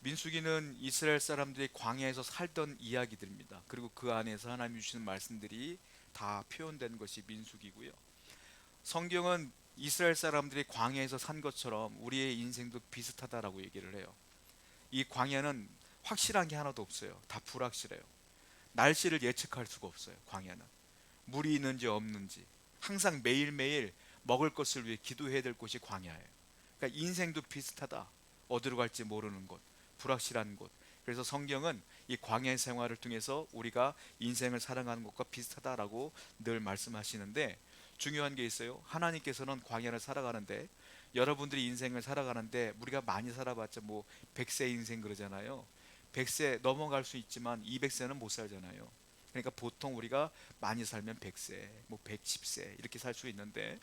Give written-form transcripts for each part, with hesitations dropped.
민수기는 이스라엘 사람들이 광야에서 살던 이야기들입니다. 그리고 그 안에서 하나님이 주시는 말씀들이 다 표현된 것이 민수기고요. 성경은 이스라엘 사람들이 광야에서 산 것처럼 우리의 인생도 비슷하다라고 얘기를 해요. 이 광야는 확실한 게 하나도 없어요. 다 불확실해요. 날씨를 예측할 수가 없어요. 광야는 물이 있는지 없는지, 항상 매일매일 먹을 것을 위해 기도해야 될 곳이 광야예요. 그러니까 인생도 비슷하다. 어디로 갈지 모르는 곳, 불확실한 곳. 그래서 성경은 이 광야의 생활을 통해서 우리가 인생을 살아가는 것과 비슷하다라고 늘 말씀하시는데, 중요한 게 있어요. 하나님께서는 광야를 살아가는데, 여러분들이 인생을 살아가는데, 우리가 많이 살아봤자 뭐 100세 인생 그러잖아요. 100세 넘어갈 수 있지만 200세는 못 살잖아요. 그러니까 보통 우리가 많이 살면 100세, 뭐 110세 이렇게 살 수 있는데,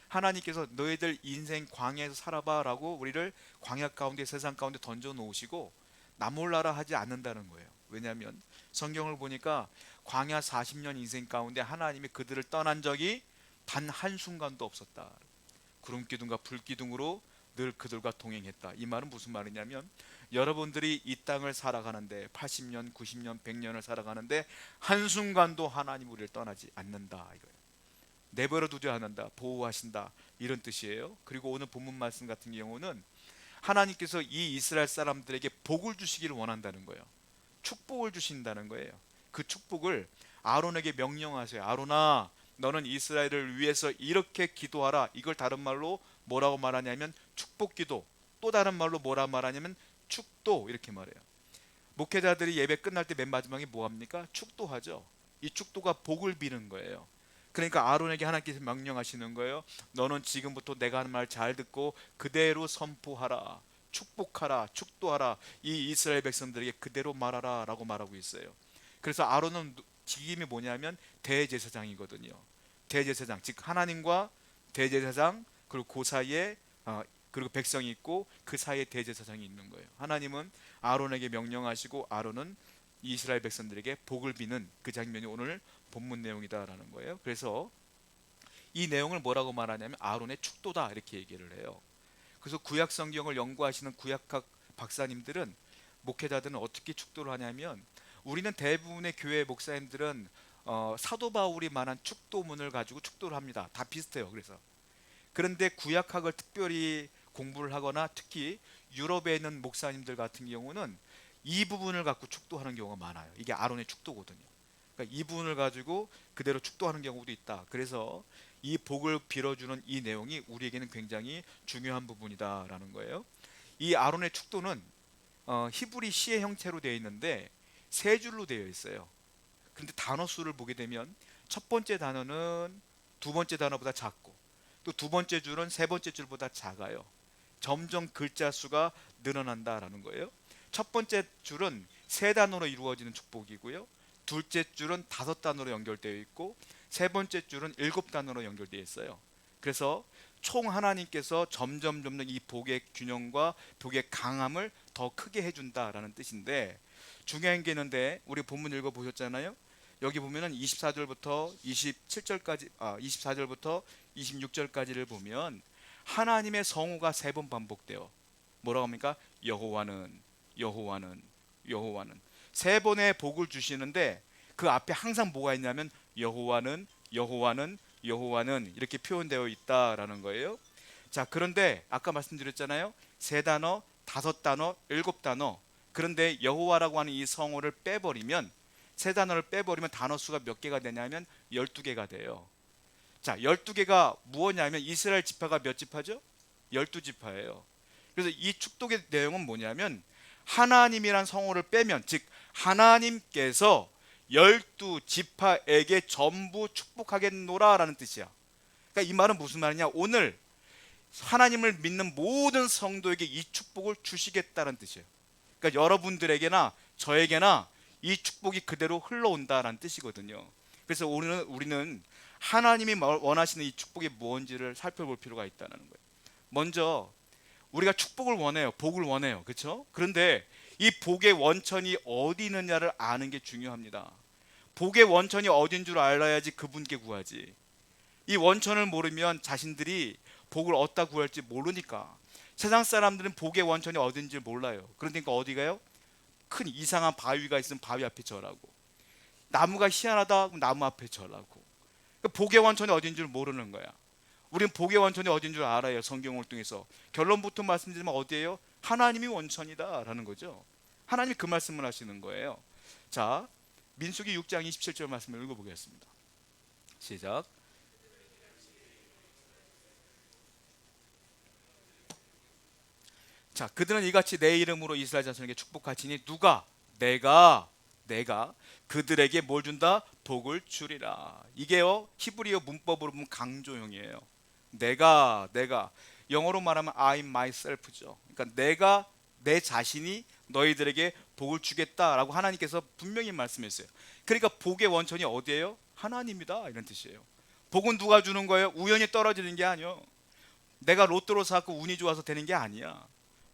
하나님께서 너희들 인생 광야에서 살아봐라고 우리를 광야 가운데, 세상 가운데 던져 놓으시고 나 몰라라 하지 않는다는 거예요. 왜냐하면 성경을 보니까 광야 40년 인생 가운데 하나님이 그들을 떠난 적이 단 한순간도 없었다. 구름기둥과 불기둥으로 늘 그들과 동행했다. 이 말은 무슨 말이냐면, 여러분들이 이 땅을 살아가는데 80년, 90년, 100년을 살아가는데 한순간도 하나님 우리를 떠나지 않는다 이거예요. 내버려 두지 않는다, 보호하신다, 이런 뜻이에요. 그리고 오늘 본문 말씀 같은 경우는 하나님께서 이 이스라엘 사람들에게 복을 주시기를 원한다는 거예요. 축복을 주신다는 거예요. 그 축복을 아론에게 명령하세요. 아론아, 너는 이스라엘을 위해서 이렇게 기도하라. 이걸 다른 말로 뭐라고 말하냐면 축복기도, 또 다른 말로 뭐라 말하냐면 축도, 이렇게 말해요. 목회자들이 예배 끝날 때 맨 마지막에 뭐 합니까? 축도하죠. 이 축도가 복을 비는 거예요. 그러니까 아론에게 하나님께서 명령하시는 거예요. 너는 지금부터 내가 하는 말 잘 듣고 그대로 선포하라, 축복하라, 축도하라, 이 이스라엘 백성들에게 그대로 말하라 라고 말하고 있어요. 그래서 아론은 직임이 뭐냐면 대제사장이거든요. 대제사장, 즉 하나님과 대제사장, 그리고 그 사이에 그리고 백성이 있고 그 사이에 대제사장이 있는 거예요. 하나님은 아론에게 명령하시고 아론은 이스라엘 백성들에게 복을 비는 그 장면이 오늘 본문 내용이다라는 거예요. 그래서 이 내용을 뭐라고 말하냐면 아론의 축도다 이렇게 얘기를 해요. 그래서 구약 성경을 연구하시는 구약학 박사님들은, 목회자들은 어떻게 축도를 하냐면, 우리는 대부분의 교회 목사님들은 사도 바울이 말한 축도문을 가지고 축도를 합니다. 다 비슷해요. 그런데 구약학을 특별히 공부를 하거나 특히 유럽에 있는 목사님들 같은 경우는 이 부분을 갖고 축도하는 경우가 많아요. 이게 아론의 축도거든요. 그러니까 이 부분을 가지고 그대로 축도하는 경우도 있다. 그래서 이 복을 빌어주는 이 내용이 우리에게는 굉장히 중요한 부분이다라는 거예요. 이 아론의 축도는 히브리 시의 형태로 되어 있는데 세 줄로 되어 있어요. 그런데 단어 수를 보게 되면 첫 번째 단어는 두 번째 단어보다 작고, 또 두 번째 줄은 세 번째 줄보다 작아요. 점점 글자 수가 늘어난다라는 거예요. 첫 번째 줄은 세 단어로 이루어지는 축복이고요. 둘째 줄은 다섯 단어로 연결되어 있고, 세 번째 줄은 일곱 단어로 연결되어 있어요. 그래서 총 하나님께서 점점 이 복의 균형과 복의 강함을 더 크게 해준다라는 뜻인데, 중요한 게 있는데 우리 본문 읽어 보셨잖아요. 여기 보면은 24절부터 27절까지 24절부터 26절까지를 보면 하나님의 성호가 세 번 반복돼요. 뭐라고 합니까? 여호와는, 여호와는, 여호와는. 세 번의 복을 주시는데 그 앞에 항상 뭐가 있냐면 여호와는, 여호와는, 여호와는 이렇게 표현되어 있다라는 거예요. 자, 그런데 아까 말씀드렸잖아요. 세 단어, 다섯 단어, 일곱 단어. 그런데 여호와라고 하는 이 성호를 빼버리면, 세 단어를 빼버리면 단어 수가 몇 개가 되냐면 12개가 돼요. 자, 12개가 무엇냐면 이스라엘 지파가 몇 지파죠? 12지파예요. 그래서 이 축복의 내용은 뭐냐면 하나님이란 성호를 빼면, 즉 하나님께서 12지파에게 전부 축복하겠노라라는 뜻이야. 그러니까 이 말은 무슨 말이냐? 오늘 하나님을 믿는 모든 성도에게 이 축복을 주시겠다는 뜻이에요. 그러니까 여러분들에게나 저에게나 이 축복이 그대로 흘러온다라는 뜻이거든요. 그래서 우리는 하나님이 원하시는 이 축복이 뭔지를 살펴볼 필요가 있다는 거예요. 먼저 우리가 축복을 원해요. 복을 원해요. 그렇죠? 그런데 이 복의 원천이 어디 있느냐를 아는 게 중요합니다. 복의 원천이 어딘 줄 알아야지 그분께 구하지. 이 원천을 모르면 자신들이 복을 어디다 구할지 모르니까 세상 사람들은 복의 원천이 어딘지 몰라요. 그러니까 어디 가요? 큰 이상한 바위가 있으면 바위 앞에 절하고, 나무가 희한하다 그럼 나무 앞에 절하고. 그러니까 복의 원천이 어딘 줄 모르는 거야. 우리는 복의 원천이 어딘 줄 알아요. 성경을 통해서. 결론부터 말씀드리면 어디예요? 하나님이 원천이다 라는 거죠. 하나님이 그 말씀을 하시는 거예요. 자, 민수기 6장 27절 말씀을 읽어보겠습니다. 시작. 자, 그들은 이같이 내 이름으로 이스라엘 자손에게 축복하시니 누가? 내가 그들에게 뭘 준다? 복을 주리라. 이게요, 히브리어 문법으로 보면 강조형이에요. 내가 영어로 말하면 I myself죠. 그러니까 내가 내 자신이 너희들에게 복을 주겠다라고 하나님께서 분명히 말씀했어요. 그러니까 복의 원천이 어디예요? 하나님이다 이런 뜻이에요. 복은 누가 주는 거예요? 우연히 떨어지는 게 아니요. 내가 로또로 사고 운이 좋아서 되는 게 아니야.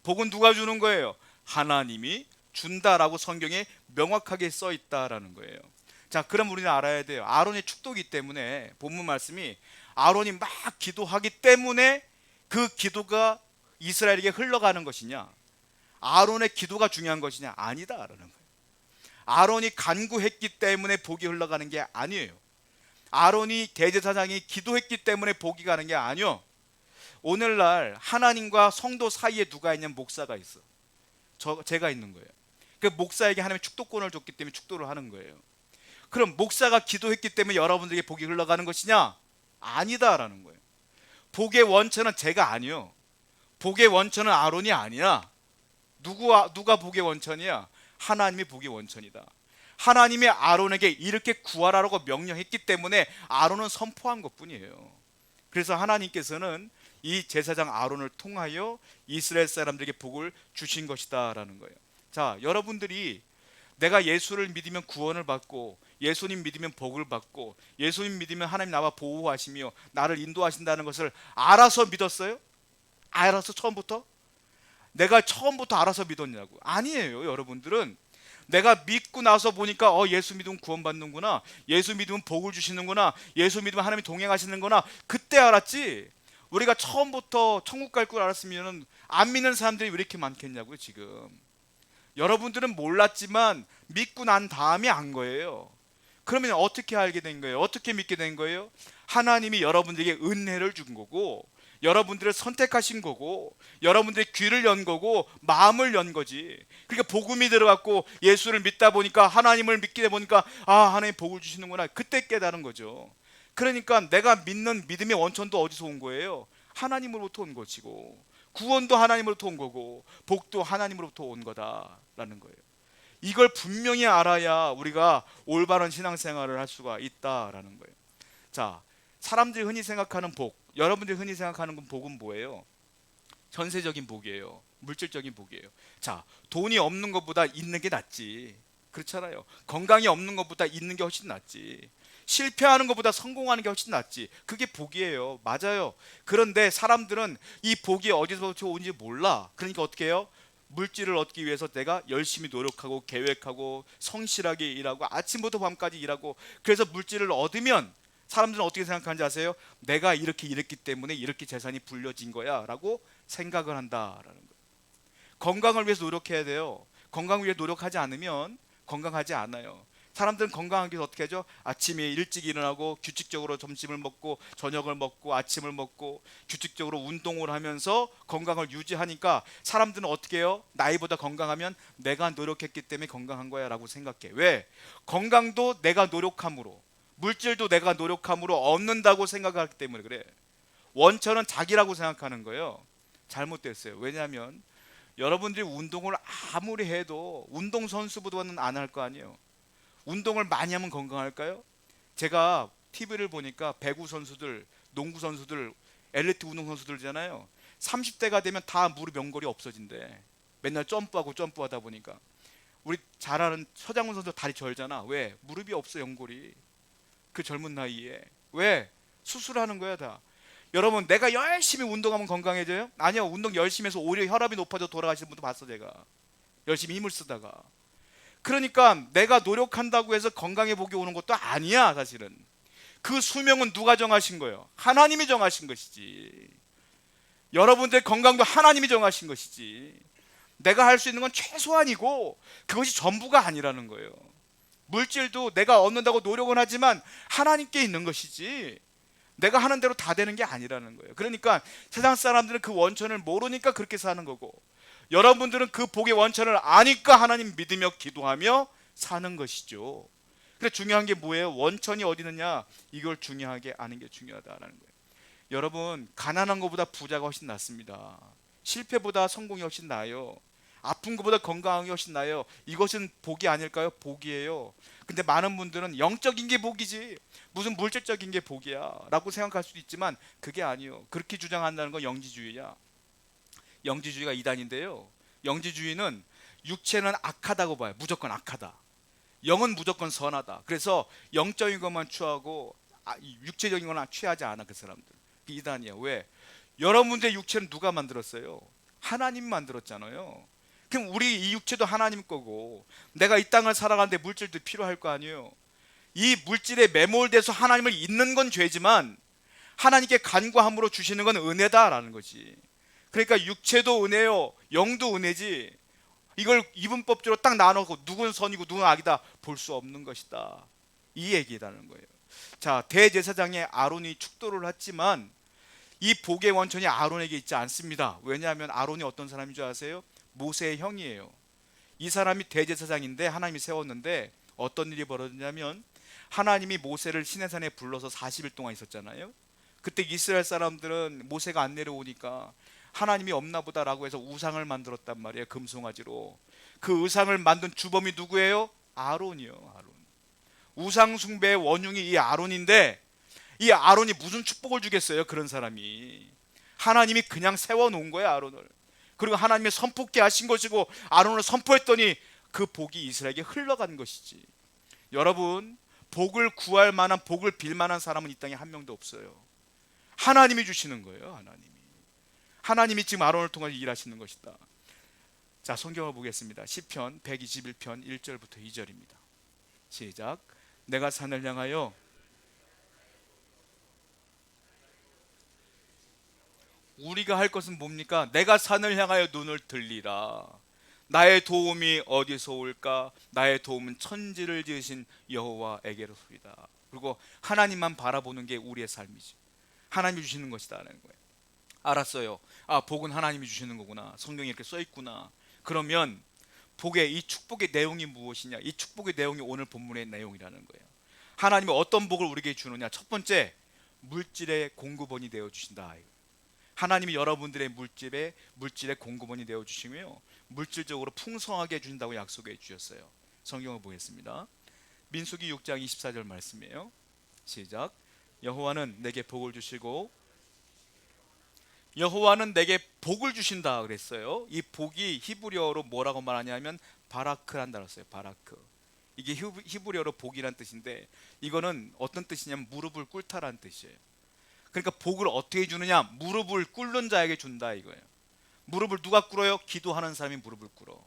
복은 누가 주는 거예요? 하나님이 준다라고 성경에 명확하게 써 있다라는 거예요. 자, 그럼 우리는 알아야 돼요. 아론의 축도기 때문에 본문 말씀이 아론이 막 기도하기 때문에 그 기도가 이스라엘에게 흘러가는 것이냐, 아론의 기도가 중요한 것이냐? 아니다라는 거예요. 아론이 간구했기 때문에 복이 흘러가는 게 아니에요. 아론이 대제사장이 기도했기 때문에 복이 가는 게 아니요. 오늘날 하나님과 성도 사이에 누가 있냐면 목사가 있어. 제가 있는 거예요. 그 목사에게 하나님의 축도권을 줬기 때문에 축도를 하는 거예요. 그럼 목사가 기도했기 때문에 여러분들에게 복이 흘러가는 것이냐? 아니다라는 거예요. 복의 원천은 제가 아니요. 복의 원천은 아론이 아니야. 누가 복의 원천이야? 하나님이 복의 원천이다. 하나님이 아론에게 이렇게 구하라고 명령했기 때문에 아론은 선포한 것뿐이에요. 그래서 하나님께서는 이 제사장 아론을 통하여 이스라엘 사람들에게 복을 주신 것이다 라는 거예요. 자, 여러분들이 내가 예수를 믿으면 구원을 받고, 예수님 믿으면 복을 받고, 예수님 믿으면 하나님 나와 보호하시며 나를 인도하신다는 것을 알아서 믿었어요? 알아서 처음부터? 내가 처음부터 알아서 믿었냐고? 아니에요. 여러분들은 내가 믿고 나서 보니까 예수 믿으면 구원받는구나, 예수 믿으면 복을 주시는구나, 예수 믿으면 하나님이 동행하시는구나, 그때 알았지. 우리가 처음부터 천국 갈 줄 알았으면 안 믿는 사람들이 왜 이렇게 많겠냐고요. 지금 여러분들은 몰랐지만 믿고 난 다음에 안 거예요. 그러면 어떻게 알게 된 거예요? 어떻게 믿게 된 거예요? 하나님이 여러분들에게 은혜를 준 거고, 여러분들을 선택하신 거고, 여러분들의 귀를 연 거고, 마음을 연 거지. 그러니까 복음이 들어갔고 예수를 믿다 보니까, 하나님을 믿게 보니까 하나님 복을 주시는구나, 그때 깨달은 거죠. 그러니까 내가 믿는 믿음의 원천도 어디서 온 거예요? 하나님으로부터 온 것이고, 구원도 하나님으로부터 온 거고, 복도 하나님으로부터 온 거다라는 거예요. 이걸 분명히 알아야 우리가 올바른 신앙생활을 할 수가 있다라는 거예요. 자, 사람들이 흔히 생각하는 복, 여러분들이 흔히 생각하는 복은 뭐예요? 현세적인 복이에요. 물질적인 복이에요. 자, 돈이 없는 것보다 있는 게 낫지. 그렇잖아요. 건강이 없는 것보다 있는 게 훨씬 낫지. 실패하는 것보다 성공하는 게 훨씬 낫지. 그게 복이에요. 맞아요. 그런데 사람들은 이 복이 어디서부터 오는지 몰라. 그러니까 어떻게 해요? 물질을 얻기 위해서 내가 열심히 노력하고 계획하고 성실하게 일하고 아침부터 밤까지 일하고, 그래서 물질을 얻으면 사람들은 어떻게 생각하는지 아세요? 내가 이렇게 일했기 때문에 이렇게 재산이 불려진 거야 라고 생각을 한다라는 거예요. 건강을 위해서 노력해야 돼요. 건강을 위해 노력하지 않으면 건강하지 않아요. 사람들은 건강하기 위해서 어떻게 하죠? 아침에 일찍 일어나고 규칙적으로 점심을 먹고 저녁을 먹고 아침을 먹고 규칙적으로 운동을 하면서 건강을 유지하니까 사람들은 어떻게 해요? 나이보다 건강하면 내가 노력했기 때문에 건강한 거야 라고 생각해. 왜? 건강도 내가 노력함으로, 물질도 내가 노력함으로 얻는다고 생각하기 때문에 그래. 원천은 자기라고 생각하는 거예요. 잘못됐어요. 왜냐하면 여러분들이 운동을 아무리 해도 운동선수보다는 안 할 거 아니에요. 운동을 많이 하면 건강할까요? 제가 TV를 보니까 배구 선수들, 농구 선수들, 엘리트 운동 선수들이잖아요. 30대가 되면 다 무릎 연골이 없어진대. 맨날 점프하다 보니까. 우리 잘 아는 서장훈 선수 다리 절잖아. 왜? 무릎이 없어, 연골이. 그 젊은 나이에. 왜? 수술하는 거야 다. 여러분, 내가 열심히 운동하면 건강해져요? 아니요. 운동 열심히 해서 오히려 혈압이 높아져 돌아가시는 분도 봤어 제가. 열심히 힘을 쓰다가. 그러니까 내가 노력한다고 해서 건강의 복이 오는 것도 아니야. 사실은 그 수명은 누가 정하신 거예요? 하나님이 정하신 것이지. 여러분들의 건강도 하나님이 정하신 것이지, 내가 할 수 있는 건 최소한이고 그것이 전부가 아니라는 거예요. 물질도 내가 얻는다고 노력은 하지만 하나님께 있는 것이지 내가 하는 대로 다 되는 게 아니라는 거예요. 그러니까 세상 사람들은 그 원천을 모르니까 그렇게 사는 거고, 여러분들은 그 복의 원천을 아니까 하나님 믿으며 기도하며 사는 것이죠. 그래, 중요한 게 뭐예요? 원천이 어디 있느냐, 이걸 중요하게 아는 게 중요하다는 거예요. 여러분, 가난한 것보다 부자가 훨씬 낫습니다. 실패보다 성공이 훨씬 나아요. 아픈 것보다 건강한 게 훨씬 나아요. 이것은 복이 아닐까요? 복이에요. 근데 많은 분들은 영적인 게 복이지 무슨 물질적인 게 복이야 라고 생각할 수도 있지만 그게 아니요. 그렇게 주장한다는 건 영지주의야. 영지주의가 이단인데요, 영지주의는 육체는 악하다고 봐요. 무조건 악하다. 영은 무조건 선하다. 그래서 영적인 것만 취하고 육체적인 건 취하지 않아, 그 사람들. 그 이단이야. 왜? 여러분들의 육체는 누가 만들었어요? 하나님 만들었잖아요. 그럼 우리 이 육체도 하나님 거고, 내가 이 땅을 살아가는데 물질도 필요할 거 아니에요. 이 물질에 매몰돼서 하나님을 잊는 건 죄지만 하나님께 간구함으로 주시는 건 은혜다라는 거지. 그러니까 육체도 은혜요, 영도 은혜지, 이걸 이분법적으로 딱 나눠서 누군 선이고 누군 악이다 볼 수 없는 것이다, 이 얘기라는 거예요. 자, 대제사장의 아론이 축도를 했지만 이 복의 원천이 아론에게 있지 않습니다. 왜냐하면 아론이 어떤 사람인 줄 아세요? 모세의 형이에요. 이 사람이 대제사장인데 하나님이 세웠는데 어떤 일이 벌어졌냐면, 하나님이 모세를 시내산에 불러서 40일 동안 있었잖아요. 그때 이스라엘 사람들은 모세가 안 내려오니까 하나님이 없나 보다라고 해서 우상을 만들었단 말이에요, 금송아지로. 그 우상을 만든 주범이 누구예요? 아론이요. 아론. 우상 숭배의 원흉이 이 아론인데, 이 아론이 무슨 축복을 주겠어요, 그런 사람이. 하나님이 그냥 세워놓은 거예요, 아론을. 그리고 하나님이 선포케 하신 것이고 아론을 선포했더니 그 복이 이스라엘에게 흘러간 것이지. 여러분, 복을 구할 만한, 복을 빌 만한 사람은 이 땅에 한 명도 없어요. 하나님이 주시는 거예요. 하나님이 지금 아론을 통해 일하시는 것이다. 자, 성경을 보겠습니다. 시편 121편 1절부터 2절입니다. 시작. 내가 산을 향하여 우리가 할 것은 뭡니까? 내가 산을 향하여 눈을 들리라. 나의 도움이 어디서 올까? 나의 도움은 천지를 지으신 여호와에게로소이다. 그리고 하나님만 바라보는 게 우리의 삶이지. 하나님이 주시는 것이다라는 거예요. 알았어요. 아, 복은 하나님이 주시는 거구나. 성경에 이렇게 써 있구나. 그러면 복의, 이 축복의 내용이 무엇이냐? 이 축복의 내용이 오늘 본문의 내용이라는 거예요. 하나님이 어떤 복을 우리에게 주느냐? 첫 번째, 물질의 공급원이 되어 주신다. 하나님이 여러분들의 물질의 공급원이 되어 주시며 물질적으로 풍성하게 해준다고 약속해 주셨어요. 성경을 보겠습니다. 민수기 6장 24절 말씀이에요. 시작. 여호와는 내게 복을 주시고, 여호와는 내게 복을 주신다 그랬어요. 이 복이 히브리어로 뭐라고 말하냐면 바라크란다 그랬어요. 바라크. 이게 히브리어로 복이란 뜻인데, 이거는 어떤 뜻이냐면 무릎을 꿇다라는 뜻이에요. 그러니까 복을 어떻게 주느냐? 무릎을 꿇는 자에게 준다 이거예요. 무릎을 누가 꿇어요? 기도하는 사람이 무릎을 꿇어.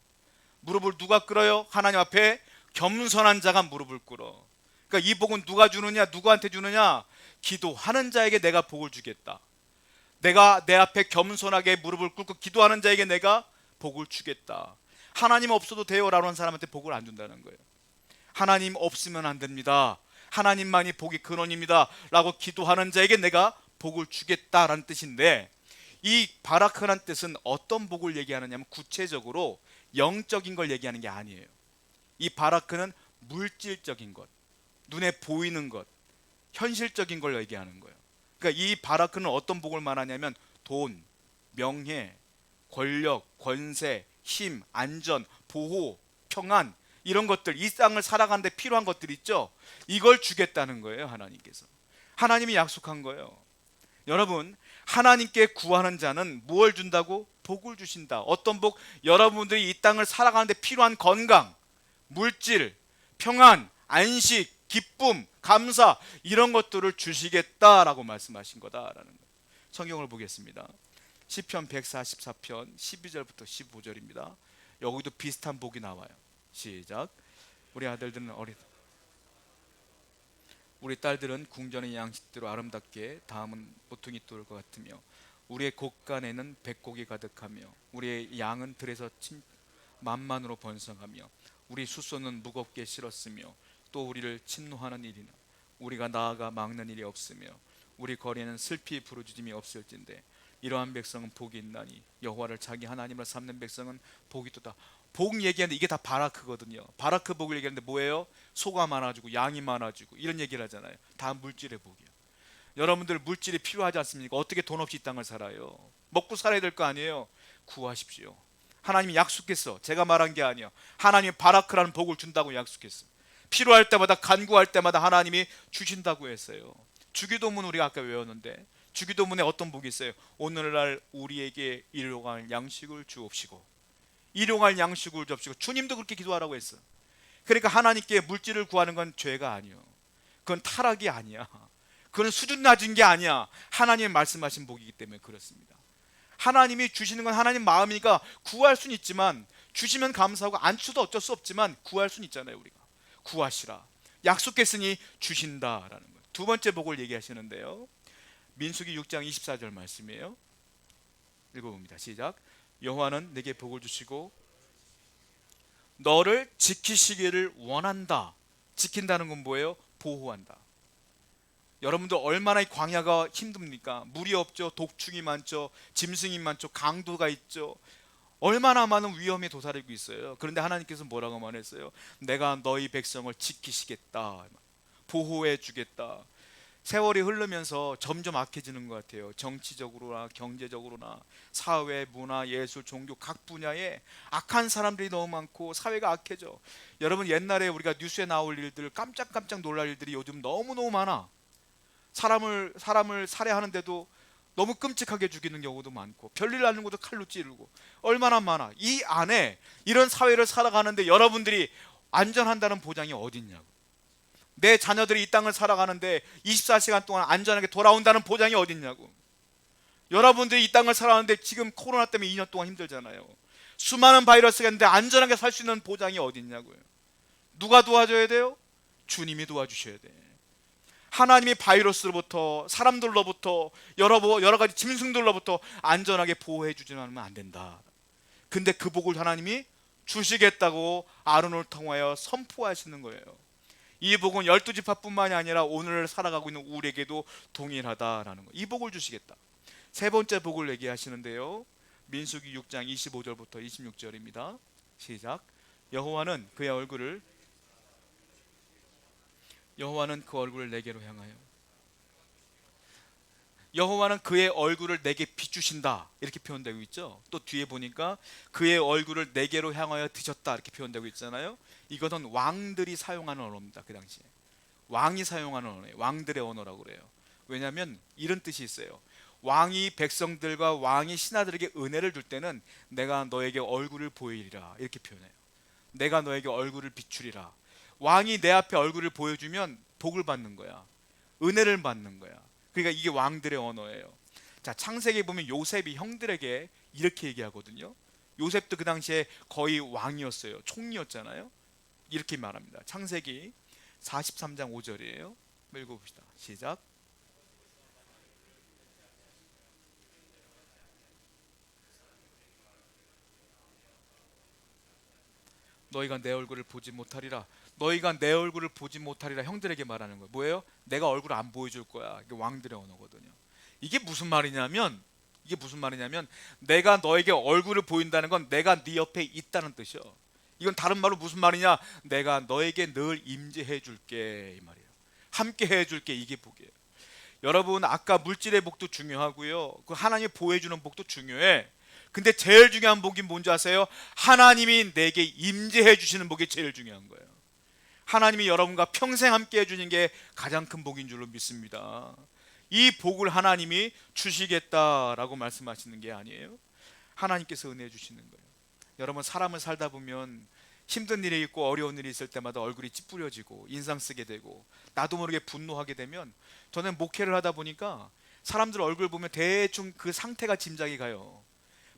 무릎을 누가 꿇어요? 하나님 앞에 겸손한 자가 무릎을 꿇어. 그러니까 이 복은 누가 주느냐? 누구한테 주느냐? 기도하는 자에게 내가 복을 주겠다. 내가 내 앞에 겸손하게 무릎을 꿇고 기도하는 자에게 내가 복을 주겠다. 하나님 없어도 돼요 라고 하는 사람한테 복을 안 준다는 거예요. 하나님 없으면 안 됩니다, 하나님만이 복의 근원입니다 라고 기도하는 자에게 내가 복을 주겠다라는 뜻인데, 이 바라크라는 뜻은 어떤 복을 얘기하느냐면 구체적으로 영적인 걸 얘기하는 게 아니에요. 이 바라크는 물질적인 것, 눈에 보이는 것, 현실적인 걸 얘기하는 거예요. 그러니까 이 바라크는 어떤 복을 말하냐면 돈, 명예, 권력, 권세, 힘, 안전, 보호, 평안, 이런 것들, 이 땅을 살아가는데 필요한 것들 있죠. 이걸 주겠다는 거예요. 하나님께서. 하나님이 약속한 거예요. 여러분, 하나님께 구하는 자는 무엇을 준다고? 복을 주신다. 어떤 복? 여러분들이 이 땅을 살아가는데 필요한 건강, 물질, 평안, 안식, 기쁨, 감사, 이런 것들을 주시겠다라고 말씀하신 거다라는 거예요. 성경을 보겠습니다. 시편 144편 12절부터 15절입니다. 여기도 비슷한 복이 나와요. 시작. 우리 딸들은 궁전의 양식대로 아름답게, 다음은 보통이 또올 것 같으며 우리의 곳간에는 백곡이 가득하며 우리의 양은 들에서 만만으로 번성하며 우리 숫소는 무겁게 실었으며 또 우리를 침노하는 일이나 우리가 나아가 막는 일이 없으며 우리 거리에는 슬피 부르짖음이 없을진데 이러한 백성은 복이 있나니 여호와를 자기 하나님을 삼는 백성은 복이 있도다. 복 얘기하는데 이게 다 바라크거든요. 바라크 복을 얘기하는데 뭐예요? 소가 많아지고 양이 많아지고 이런 얘기를 하잖아요. 다 물질의 복이에요. 여러분들 물질이 필요하지 않습니까? 어떻게 돈 없이 이 땅을 살아요? 먹고 살아야 될 거 아니에요? 구하십시오. 하나님이 약속했어. 제가 말한 게 아니야. 하나님이 바라크라는 복을 준다고 약속했어. 필요할 때마다 간구할 때마다 하나님이 주신다고 했어요. 주기도문 우리가 아까 외웠는데 주기도문에 어떤 복이 있어요? 오늘날 우리에게 일용할 양식을 주옵시고 일용할 양식을 주옵시고. 주님도 그렇게 기도하라고 했어. 그러니까 하나님께 물질을 구하는 건 죄가 아니요, 그건 타락이 아니야, 그건 수준 낮은 게 아니야. 하나님이 말씀하신 복이기 때문에 그렇습니다. 하나님이 주시는 건 하나님 마음이니까 구할 수는 있지만, 주시면 감사하고 안 주도 어쩔 수 없지만 구할 수는 있잖아요. 우리가 구하시라 약속했으니 주신다라는 거예요. 두 번째 복을 얘기하시는데요, 민수기 6장 24절 말씀이에요. 읽어봅니다. 시작. 여호와는 내게 복을 주시고 너를 지키시기를 원한다. 지킨다는 건 뭐예요? 보호한다. 여러분들 얼마나 이 광야가 힘듭니까? 물이 없죠, 독충이 많죠, 짐승이 많죠, 강도가 있죠. 얼마나 많은 위험에 도사리고 있어요. 그런데 하나님께서 뭐라고 말했어요? 내가 너희 백성을 지키시겠다, 보호해 주겠다. 세월이 흐르면서 점점 악해지는 것 같아요. 정치적으로나 경제적으로나 사회, 문화, 예술, 종교 각 분야에 악한 사람들이 너무 많고 사회가 악해져. 여러분 옛날에 우리가 뉴스에 나올 일들, 깜짝깜짝 놀랄 일들이 요즘 너무너무 많아. 사람을 살해하는데도 너무 끔찍하게 죽이는 경우도 많고, 별일 나는 것도 칼로 찌르고, 얼마나 많아. 이 안에 이런 사회를 살아가는데 여러분들이 안전한다는 보장이 어딨냐고. 내 자녀들이 이 땅을 살아가는데 24시간 동안 안전하게 돌아온다는 보장이 어딨냐고. 여러분들이 이 땅을 살아가는데 지금 코로나 때문에 2년 동안 힘들잖아요. 수많은 바이러스가 있는데 안전하게 살 수 있는 보장이 어딨냐고요. 누가 도와줘야 돼요? 주님이 도와주셔야 돼. 하나님이 바이러스로부터, 사람들로부터, 여러 가지 짐승들로부터 안전하게 보호해 주지 않으면 안 된다. 근데 그 복을 하나님이 주시겠다고 아론을 통하여 선포하시는 거예요. 이 복은 12지파뿐만이 아니라 오늘 살아가고 있는 우리에게도 동일하다라는 거예요. 이 복을 주시겠다. 세 번째 복을 얘기하시는데요, 민수기 6장 25절부터 26절입니다. 시작. 여호와는 그 얼굴을 내게로 향하여, 여호와는 그의 얼굴을 내게 비추신다 이렇게 표현되고 있죠. 또 뒤에 보니까 그의 얼굴을 내게로 향하여 드셨다 이렇게 표현되고 있잖아요. 이것은 왕들이 사용하는 언어입니다. 그 당시에 왕이 사용하는 언어예요. 왕들의 언어라고 그래요. 왜냐하면 이런 뜻이 있어요. 왕이 백성들과 왕이 신하들에게 은혜를 줄 때는 내가 너에게 얼굴을 보이리라 이렇게 표현해요. 내가 너에게 얼굴을 비추리라. 왕이 내 앞에 얼굴을 보여주면 복을 받는 거야, 은혜를 받는 거야. 그러니까 이게 왕들의 언어예요. 자, 창세기에 보면 요셉이 형들에게 이렇게 얘기하거든요. 요셉도 그 당시에 거의 왕이었어요. 총리였잖아요. 이렇게 말합니다. 창세기 43장 5절이에요. 읽어봅시다. 시작. 너희가 내 얼굴을 보지 못하리라. 너희가 내 얼굴을 보지 못하리라 형들에게 말하는 거예요. 뭐예요? 내가 얼굴 안 보여줄 거야. 이게 왕들의 언어거든요. 이게 무슨 말이냐면 내가 너에게 얼굴을 보인다는 건 내가 네 옆에 있다는 뜻이요. 이건 다른 말로 무슨 말이냐? 내가 너에게 늘 임재해 줄게 이 말이에요. 함께 해 줄게. 이게 복이에요. 여러분 아까 물질의 복도 중요하고요, 그 하나님이 보호해 주는 복도 중요해. 근데 제일 중요한 복이 뭔지 아세요? 하나님이 내게 임재해 주시는 복이 제일 중요한 거예요. 하나님이 여러분과 평생 함께 해주는 게 가장 큰 복인 줄로 믿습니다. 이 복을 하나님이 주시겠다라고 말씀하시는 게 아니에요. 하나님께서 은혜 주시는 거예요. 여러분 사람을 살다 보면 힘든 일이 있고 어려운 일이 있을 때마다 얼굴이 찌푸려지고 인상 쓰게 되고 나도 모르게 분노하게 되면, 저는 목회를 하다 보니까 사람들 얼굴 보면 대충 그 상태가 짐작이 가요.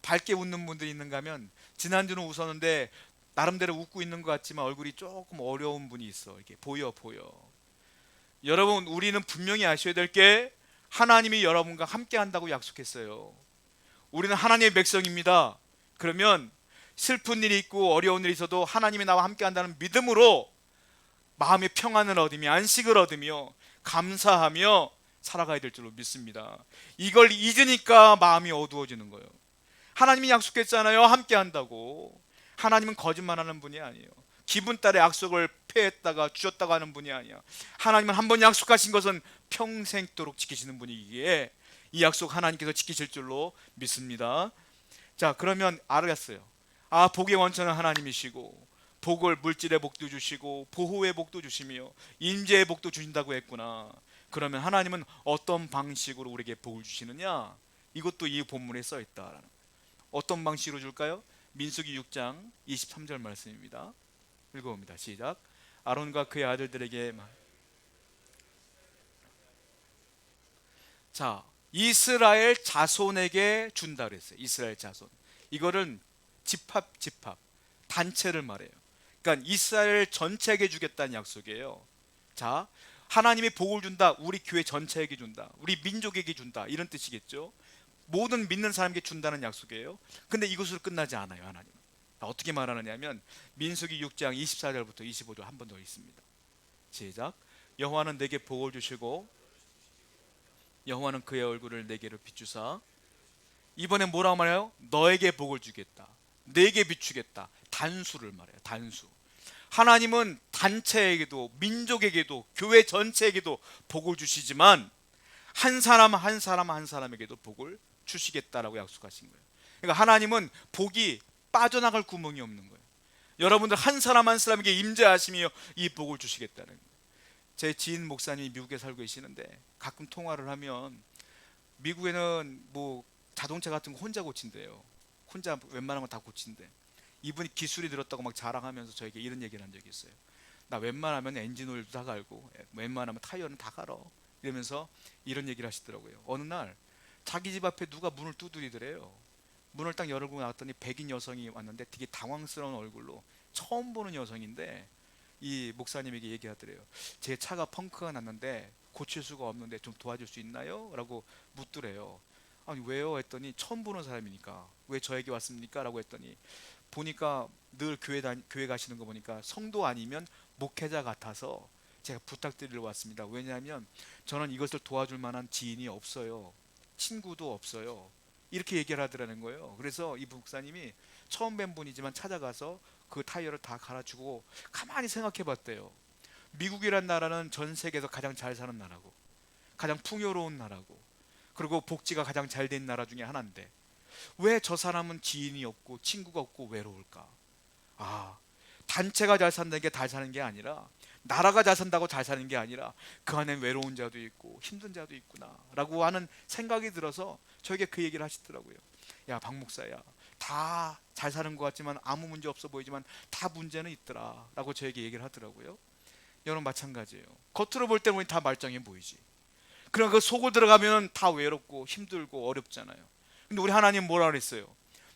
밝게 웃는 분들이 있는가 하면 지난주는 웃었는데 나름대로 웃고 있는 것 같지만 얼굴이 조금 어려운 분이 있어. 이게 보여. 여러분 우리는 분명히 아셔야 될 게, 하나님이 여러분과 함께 한다고 약속했어요. 우리는 하나님의 백성입니다. 그러면 슬픈 일이 있고 어려운 일이 있어도 하나님이 나와 함께 한다는 믿음으로 마음의 평안을 얻으며 안식을 얻으며 감사하며 살아가야 될 줄로 믿습니다. 이걸 잊으니까 마음이 어두워지는 거예요. 하나님이 약속했잖아요. 함께 한다고. 하나님은 거짓말하는 분이 아니에요. 기분 따라 약속을 폐했다가 주셨다고 하는 분이 아니야. 하나님은 한번 약속하신 것은 평생도록 지키시는 분이기에 이 약속 하나님께서 지키실 줄로 믿습니다. 자, 그러면 알았어요. 복의 원천은 하나님이시고 복을 물질의 복도 주시고 보호의 복도 주시며 임재의 복도 주신다고 했구나. 그러면 하나님은 어떤 방식으로 우리에게 복을 주시느냐? 이것도 이 본문에 써 있다. 어떤 방식으로 줄까요? 민수기 6장 23절 말씀입니다. 읽어봅니다. 시작. 아론과 그의 아들들에게 자, 이스라엘 자손에게 준다 그랬어요. 이스라엘 자손. 이거는 집합 단체를 말해요. 그러니까 이스라엘 전체에게 주겠다는 약속이에요. 자, 하나님이 복을 준다. 우리 교회 전체에게 준다. 우리 민족에게 준다. 이런 뜻이겠죠. 모든 믿는 사람에게 준다는 약속이에요. 근데 이것으로 끝나지 않아요. 하나님은 어떻게 말하느냐면 민수기 6장 24절부터 25절 한 번 더 있습니다. 시작. 여호와는 내게 복을 주시고 여호와는 그의 얼굴을 내게로 비추사 이번에 뭐라고 말해요? 너에게 복을 주겠다. 내게 비추겠다. 단수를 말해요. 단수. 하나님은 단체에게도 민족에게도 교회 전체에게도 복을 주시지만 한 사람 한 사람에게도 복을 주시겠다라고 약속하신 거예요. 그러니까 하나님은 복이 빠져나갈 구멍이 없는 거예요. 여러분들 한 사람 한 사람에게 임재하시며 이 복을 주시겠다는 거예요. 제 지인 목사님이 미국에 살고 계시는데 가끔 통화를 하면 미국에는 뭐 자동차 같은 거 혼자 고친대요. 혼자 웬만한 건 다 고친대. 이분이 기술이 늘었다고 막 자랑하면서 저에게 이런 얘기를 한 적이 있어요. 나 웬만하면 엔진 오일도 다 갈고 웬만하면 타이어는 다 갈어. 이러면서 이런 얘기를 하시더라고요. 어느 날 자기 집 앞에 누가 문을 두드리더래요. 문을 딱 열고 나왔더니 백인 여성이 왔는데 되게 당황스러운 얼굴로 처음 보는 여성인데 이 목사님에게 얘기하더래요. 제 차가 펑크가 났는데 고칠 수가 없는데 좀 도와줄 수 있나요? 라고 묻더래요. 아니 왜요? 했더니 처음 보는 사람이니까 왜 저에게 왔습니까? 라고 했더니 보니까 늘 교회 가시는 거 보니까 성도 아니면 목회자 같아서 제가 부탁드리러 왔습니다. 왜냐하면 저는 이것을 도와줄 만한 지인이 없어요. 친구도 없어요. 이렇게 얘기를 하더라는 거예요. 그래서 이 목사님이 처음 뵌 분이지만 찾아가서 그 타이어를 다 갈아주고 가만히 생각해 봤대요. 미국이란 나라는 전 세계에서 가장 잘 사는 나라고 가장 풍요로운 나라고 그리고 복지가 가장 잘 된 나라 중에 하나인데 왜 저 사람은 지인이 없고 친구가 없고 외로울까? 단체가 잘 산다는 게 잘 사는 게 아니라 나라가 잘 산다고 잘 사는 게 아니라 그 안에 외로운 자도 있고 힘든 자도 있구나 라고 하는 생각이 들어서 저에게 그 얘기를 하시더라고요. 야 박 목사야, 다 잘 사는 것 같지만 아무 문제 없어 보이지만 다 문제는 있더라 라고 저에게 얘기를 하더라고요. 여러분 마찬가지예요. 겉으로 볼 때는 다 말짱해 보이지. 그럼 그 속을 들어가면 다 외롭고 힘들고 어렵잖아요. 근데 우리 하나님 뭐라 그랬어요?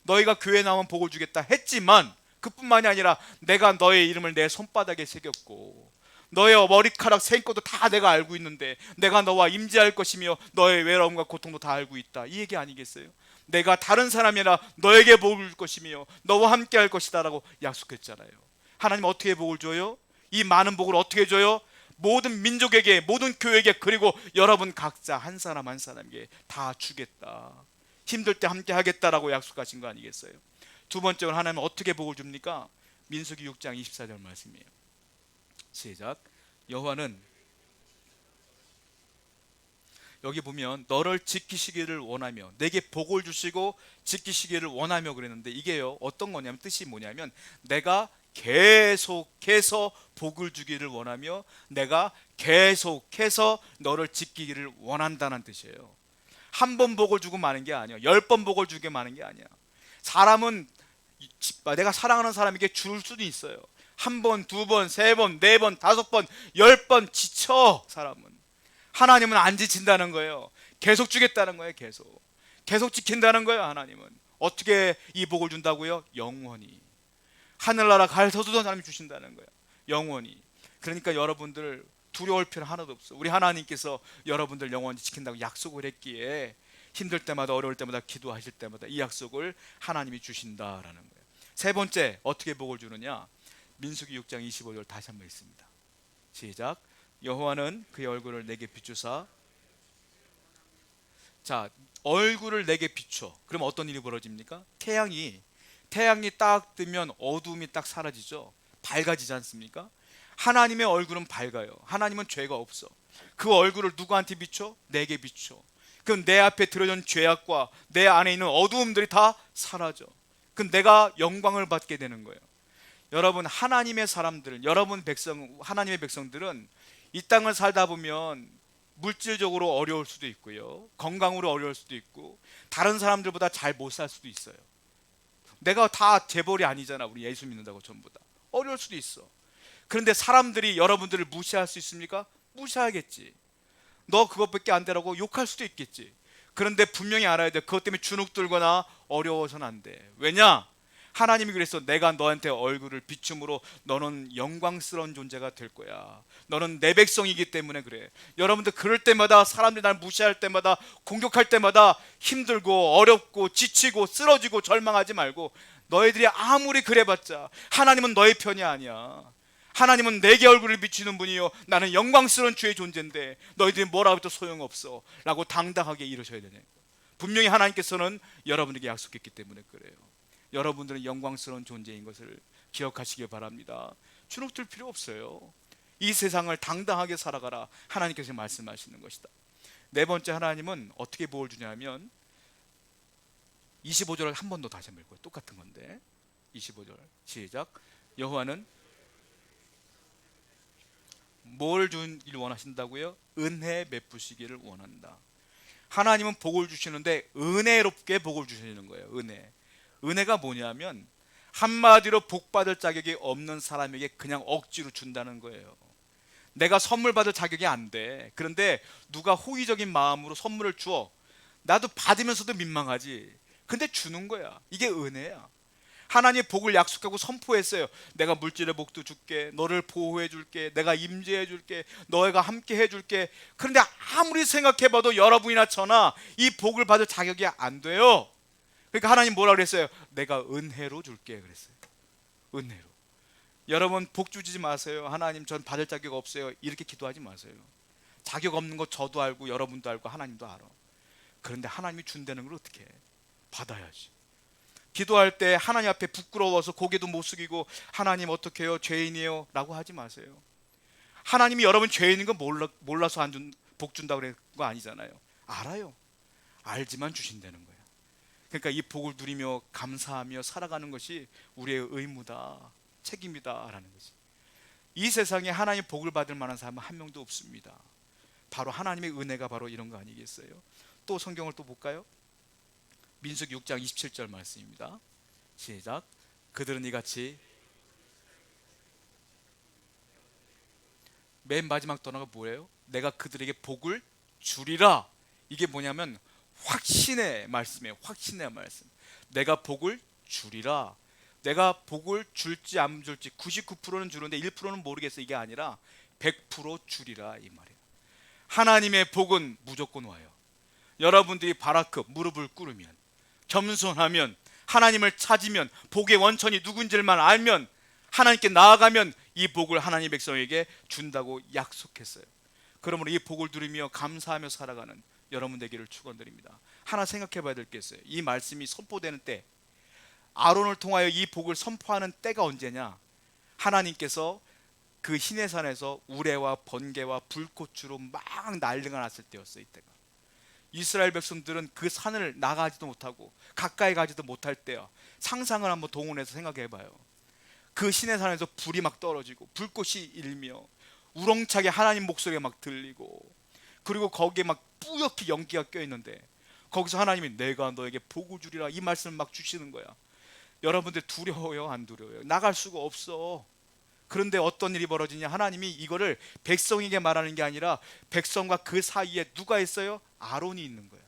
너희가 교회 나오면 복을 주겠다 했지만 그뿐만이 아니라 내가 너의 이름을 내 손바닥에 새겼고 너의 머리카락 생것도 다 내가 알고 있는데 내가 너와 임재할 것이며 너의 외로움과 고통도 다 알고 있다. 이 얘기 아니겠어요? 내가 다른 사람이라 너에게 복을 줄 것이며 너와 함께 할 것이다 라고 약속했잖아요. 하나님 어떻게 복을 줘요? 이 많은 복을 어떻게 줘요? 모든 민족에게 모든 교회에게 그리고 여러분 각자 한 사람 한 사람에게 다 주겠다. 힘들 때 함께 하겠다라고 약속하신 거 아니겠어요? 두 번째로 하나님은 어떻게 복을 줍니까? 민수기 6장 24절 말씀이에요. 시작. 여호와는 여기 보면 너를 지키시기를 원하며 내게 복을 주시고 지키시기를 원하며 그랬는데 이게요 어떤 거냐면 뜻이 뭐냐면 내가 계속해서 복을 주기를 원하며 내가 계속해서 너를 지키기를 원한다는 뜻이에요. 한 번 복을 주고 마는 게 아니야. 10번 복을 주게 마는 게 아니야. 사람은 내가 사랑하는 사람에게 줄 수도 있어요. 한 번, 두 번, 세 번, 네 번, 다섯 번, 10번 지쳐 사람은. 하나님은 안 지친다는 거예요. 계속 주겠다는 거예요. 계속 지킨다는 거예요. 하나님은 어떻게 이 복을 준다고요? 영원히 하늘나라 갈 서두던 사람이 주신다는 거예요. 영원히. 그러니까 여러분들 두려울 필요 하나도 없어. 우리 하나님께서 여러분들 영원히 지킨다고 약속을 했기에 힘들 때마다 어려울 때마다 기도하실 때마다 이 약속을 하나님이 주신다라는 거예요. 세 번째 어떻게 복을 주느냐? 민수기 6장 25절 다시 한번 읽습니다. 시작. 여호와는 그의 얼굴을 내게 비추사. 자, 얼굴을 내게 비춰. 그럼 어떤 일이 벌어집니까? 태양이 딱 뜨면 어두움이 딱 사라지죠. 밝아지지 않습니까? 하나님의 얼굴은 밝아요. 하나님은 죄가 없어. 그 얼굴을 누구한테 비춰? 내게 비춰. 그럼 내 앞에 드러진 죄악과 내 안에 있는 어두움들이 다 사라져. 그럼 내가 영광을 받게 되는 거예요. 여러분, 하나님의 사람들, 여러분 하나님의 백성들은 이 땅을 살다 보면 물질적으로 어려울 수도 있고요, 건강으로 어려울 수도 있고, 다른 사람들보다 잘 못 살 수도 있어요. 내가 다 재벌이 아니잖아. 우리 예수 믿는다고 전부 다 어려울 수도 있어. 그런데 사람들이 여러분들을 무시할 수 있습니까? 무시하겠지. 너 그것밖에 안 되라고 욕할 수도 있겠지. 그런데 분명히 알아야 돼. 그것 때문에 주눅 들거나 어려워서는 안 돼. 왜냐? 하나님이 그래서 내가 너한테 얼굴을 비춤으로 너는 영광스러운 존재가 될 거야. 너는 내 백성이기 때문에 그래. 여러분들 그럴 때마다, 사람들이 날 무시할 때마다, 공격할 때마다 힘들고 어렵고 지치고 쓰러지고 절망하지 말고, 너희들이 아무리 그래봤자 하나님은 너의 편이 아니야. 하나님은 내게 얼굴을 비추는 분이요, 나는 영광스러운 주의 존재인데 너희들이 뭐라 해도 소용없어 라고 당당하게 이러셔야 되네. 분명히 하나님께서는 여러분에게 약속했기 때문에 그래요. 여러분들은 영광스러운 존재인 것을 기억하시기 바랍니다. 주눅들 필요 없어요. 이 세상을 당당하게 살아가라, 하나님께서 말씀하시는 것이다. 네 번째, 하나님은 어떻게 복을 주냐면 25절을 한 번 더 다시 한번 읽고요. 똑같은 건데 25절 시작. 여호와는 뭘 주길 원하신다고요? 은혜 베푸시기를 원한다. 하나님은 복을 주시는데 은혜롭게 복을 주시는 거예요. 은혜가 뭐냐면 한마디로 복 받을 자격이 없는 사람에게 그냥 억지로 준다는 거예요. 내가 선물 받을 자격이 안 돼. 그런데 누가 호의적인 마음으로 선물을 주어. 나도 받으면서도 민망하지. 근데 주는 거야. 이게 은혜야. 하나님의 복을 약속하고 선포했어요. 내가 물질의 복도 줄게, 너를 보호해 줄게, 내가 임재해 줄게, 너희가 함께 해 줄게. 그런데 아무리 생각해봐도 여러분이나 저나 이 복을 받을 자격이 안 돼요. 그러니까 하나님 뭐라 그랬어요? 내가 은혜로 줄게 그랬어요. 은혜로. 여러분 복 주지 마세요. 하나님 전 받을 자격 없어요, 이렇게 기도하지 마세요. 자격 없는 거 저도 알고 여러분도 알고 하나님도 알아. 그런데 하나님이 준다는 걸 어떻게 해? 받아야지. 기도할 때 하나님 앞에 부끄러워서 고개도 못 숙이고 하나님 어떻게 해요? 죄인이에요 라고 하지 마세요. 하나님이 여러분 죄인인 거 몰라서 복 준다고 그런 거 아니잖아요. 알아요. 알지만 주신다는 거예요. 그러니까 이 복을 누리며 감사하며 살아가는 것이 우리의 의무다, 책임이다 라는 거지. 이 세상에 하나님 복을 받을 만한 사람은 한 명도 없습니다. 바로 하나님의 은혜가 바로 이런 거 아니겠어요? 또 성경을 또 볼까요? 민수기 6장 27절 말씀입니다. 시작. 그들은 이같이 맨 마지막 단어가 뭐예요? 내가 그들에게 복을 주리라. 이게 뭐냐면 확신의 말씀이에요. 확신의 말씀. 내가 복을 주리라. 내가 복을 줄지 안 줄지 99%는 주는데 1%는 모르겠어, 이게 아니라 100% 주리라 이 말이에요. 하나님의 복은 무조건 와요. 여러분들이 바라크 무릎을 꿇으면, 겸손하면, 하나님을 찾으면, 복의 원천이 누군지만 알면, 하나님께 나아가면 이 복을 하나님의 백성에게 준다고 약속했어요. 그러므로 이 복을 누리며 감사하며 살아가는 여러분 되기를 축원드립니다. 하나 생각해 봐야 될 게 있어요. 이 말씀이 선포되는 때, 아론을 통하여 이 복을 선포하는 때가 언제냐? 하나님께서 그 시내산에서 우레와 번개와 불꽃으로 막 난리가 났을 때였어요. 이때가. 이스라엘 백성들은 그 산을 나가지도 못하고 가까이 가지도 못할 때야. 상상을 한번 동원해서 생각해 봐요. 그 시내산에서 불이 막 떨어지고 불꽃이 일며 우렁차게 하나님 목소리가 막 들리고, 그리고 거기에 막 뿌옇게 연기가 껴있는데 거기서 하나님이 내가 너에게 복을 주리라 이 말씀을 막 주시는 거야. 여러분들 두려워요? 안 두려워요? 나갈 수가 없어. 그런데 어떤 일이 벌어지냐? 하나님이 이거를 백성에게 말하는 게 아니라 백성과 그 사이에 누가 있어요? 아론이 있는 거야.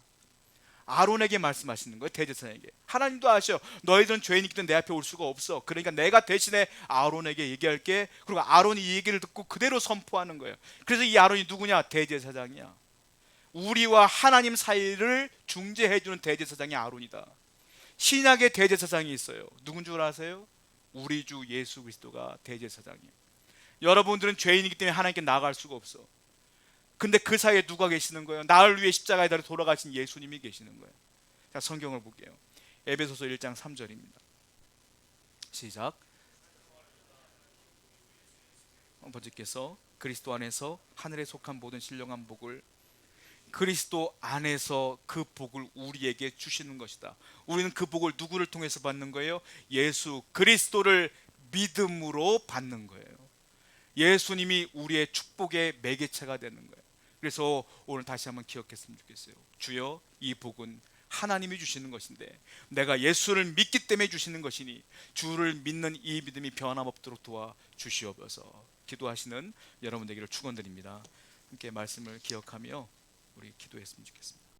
아론에게 말씀하시는 거예요. 대제사장에게. 하나님도 아셔. 너희들은 죄인이기 때문에 내 앞에 올 수가 없어. 그러니까 내가 대신에 아론에게 얘기할게. 그리고 아론이 이 얘기를 듣고 그대로 선포하는 거예요. 그래서 이 아론이 누구냐? 대제사장이야. 우리와 하나님 사이를 중재해주는 대제사장이 아론이다. 신약의 대제사장이 있어요. 누군 줄 아세요? 우리 주 예수 그리스도가 대제사장이에요. 여러분들은 죄인이기 때문에 하나님께 나아갈 수가 없어. 근데 그 사이에 누가 계시는 거예요? 나를 위해 십자가에 달려 돌아가신 예수님이 계시는 거예요. 자, 성경을 볼게요. 에베소서 1장 3절입니다. 시작. 아버지께서 그리스도 안에서 하늘에 속한 모든 신령한 복을, 그리스도 안에서 그 복을 우리에게 주시는 것이다. 우리는 그 복을 누구를 통해서 받는 거예요? 예수 그리스도를 믿음으로 받는 거예요. 예수님이 우리의 축복의 매개체가 되는 거예요. 그래서 오늘 다시 한번 기억했으면 좋겠어요. 주여, 이 복은 하나님이 주시는 것인데 내가 예수를 믿기 때문에 주시는 것이니 주를 믿는 이 믿음이 변함없도록 도와 주시옵소서. 기도하시는 여러분 되기를 축원드립니다. 함께 말씀을 기억하며 우리 기도했으면 좋겠습니다.